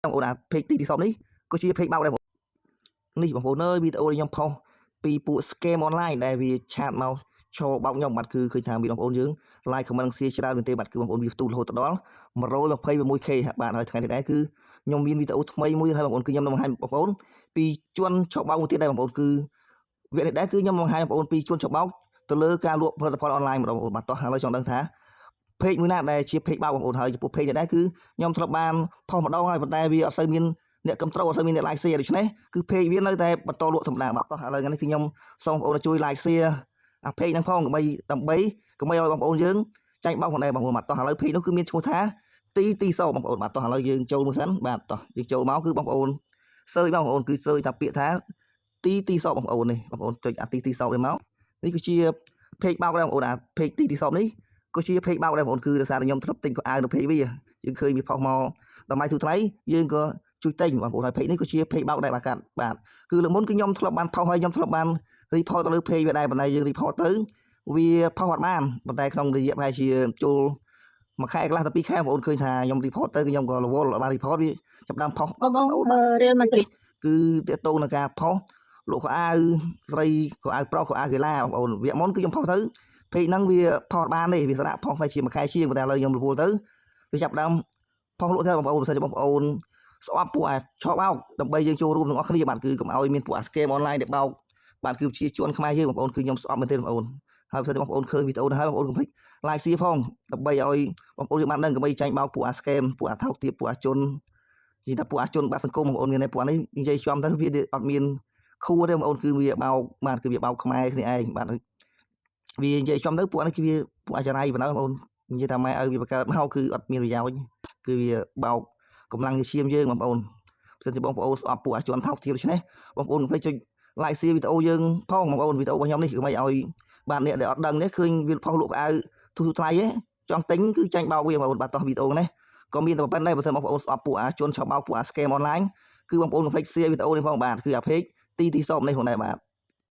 បងប្អូនអាเพจទីទីសពនេះក៏ជាเพจបោកដែរនេះបងប្អូនអើយវីដេអូខ្ញុំផុសពីពួក scam online ដែលវាឆាតមកឈរបោកខ្ញុំបាទគឺឃើញថាមានបងប្អូនយើង like comment សៀច្រើនមែនទេបាទគឺបងប្អូនវាផ្ទុះរហូតដល់ 126k បាទហើយថ្ងៃនេះដែរគឺខ្ញុំមានវីដេអូថ្មីមួយហើយបងប្អូនគឺខ្ញុំនឹងបង្ហាញបងប្អូនពីជួនឆបោកមួយទៀតដែរបងប្អូនគឺវគ្គនេះដែរគឺខ្ញុំបង្ហាញបងប្អូនពីជួនឆបោកទៅលើការលក់ផលិតផល online ម្ដងបងប្អូនបាទតោះឥឡូវចង់ដឹងថាเพจមួយណាដែលជាเพจបោកបងប្អូនហើយចំពោះเพจនេះដែរគឺខ្ញុំធ្លាប់បានផុសម្ដងហើយប៉ុន្តែវាអត់សូវមានអ្នកគ្រប់ត្រូលអត់សូវមានអ្នក like share ដូច្នេះគឺเพจវានៅតែបន្តលក់ធម្មតាបាទតោះឥឡូវនេះគឺខ្ញុំសូមបងប្អូនជួយ like share អាเพจហ្នឹងផងដើម្បីកុំឲ្យបងប្អូនយើងចាញ់បោកផងដែរបងប្អូនបាទតោះឥឡូវเพจនោះគឺមានឈ្មោះថាទីសបងប្អូនបាទតោះឥឡូវយើងចូលមើលសិនបាទតោះយើងចូលមកគឺបងប្អូនសើចបងប្អូនគឺសើចថាពាក្យថាទីសបងប្អូននេះបងប្អូនចុចអាទីសនេះមកនេះគឺជាเพจបោកដែរបងប្អូនអាเพจទីសនេះក៏ជាเพจបោកដែរបងប្អូនគឺដោយសារតែខ្ញុំធ្លាប់ទិញខោអាវនៅเพจវាយើងឃើញវាផុសមកតម្លៃទូថ្លៃយើងក៏ជួយទិញបងប្អូនហើយเพจនេះក៏ជាเพจបោកដែរបាទគឺលើកមុនគឺខ្ញុំធ្លាប់បានផុសហើយខ្ញុំធ្លាប់បាន report ទៅលើเพจវាដែរប៉ុន្តែយើង report ទៅវាផុសអត់បានប៉ុន្តែក្នុងរយៈប្រហែលជាចូលមួយខែកន្លះទៅ2ខែបងប្អូនឃើញថាខ្ញុំ report ទៅខ្ញុំក៏រវល់អត់បាន report វាចាប់ដើមផុសបងរៀលមកទីគឺតេតងនឹងការផុសលក់ខោអាវស្រីខោអាវប្រុសខោអាវកីឡាបងប្អូនវគ្គមុនគឺខ្ញុំផុសទៅเพจហ្នឹងវាផុសបានទេវាស្រាប់ផុសតែជាមួយខែជាងប៉ុន្តែឥឡូវខ្ញុំរវល់ទៅវាចាប់ដើមផុសលក់ទៅបងប្អូនបើសិនជាបងប្អូនស្អប់ពួកឆបោកដើម្បីយើងចូលរួមទាំងអស់គ្នាបាទគឺកុំឲ្យមានពួក scam online ដែលបោកបាទគឺជាជួនខ្មែរយើងបងប្អូនគឺខ្ញុំស្អប់មែនទេបងប្អូនហើយបើសិនជាបងប្អូនឃើញវីដេអូនេះហើយបងប្អូនកុំភ្លេច like share ផងដើម្បីឲ្យបងប្អូនយើងបានដឹងកុំឲ្យចាញ់បោកពួក scam ពួកថោកទាបពួកជននិយាយថាពួកជនបាត់សង្គមបងប្អូនមានតែពួកនេះនិយាយចំទៅវាអត់មានខួរទេបងប្អូនគឺវាបោកបាទគឺវាបោកខ្មែរគ្នាឯងបាទវានិយាយចំទៅពួកនេះគឺវាពួកអាចរាយបណ្ដោយបងប្អូននិយាយថាម៉ែឲ្យវាបង្កើតមកគឺអត់មានប្រយោជន៍គឺវាបោកកម្លាំងជាឈាមយើងបងប្អូនបើសិនជាបងប្អូនស្អប់ពួកជនថោកទាបដូច្នេះបងប្អូនកុំភ្លេចចុច like share វីដេអូយើងផងបងប្អូនវីដេអូរបស់ខ្ញុំនេះកុំឲ្យបាទអ្នកដែលអត់ដឹងនេះឃើញវាផុសលក់អាវទូថ្លៃទេចង់ទិញគឺចាញ់បោកវាបងប្អូនបាទតោះវីដេអូនេះក៏មានតែប៉ុណ្្នេះបើសិនបងប្អូនស្អប់ពួកជនឆបោកពួក scam online គឺបងប្អូនកុំភ្លេច share វីដេអូនេះផងបាទគឺអា page ទីសពនេះផងដែរបាទ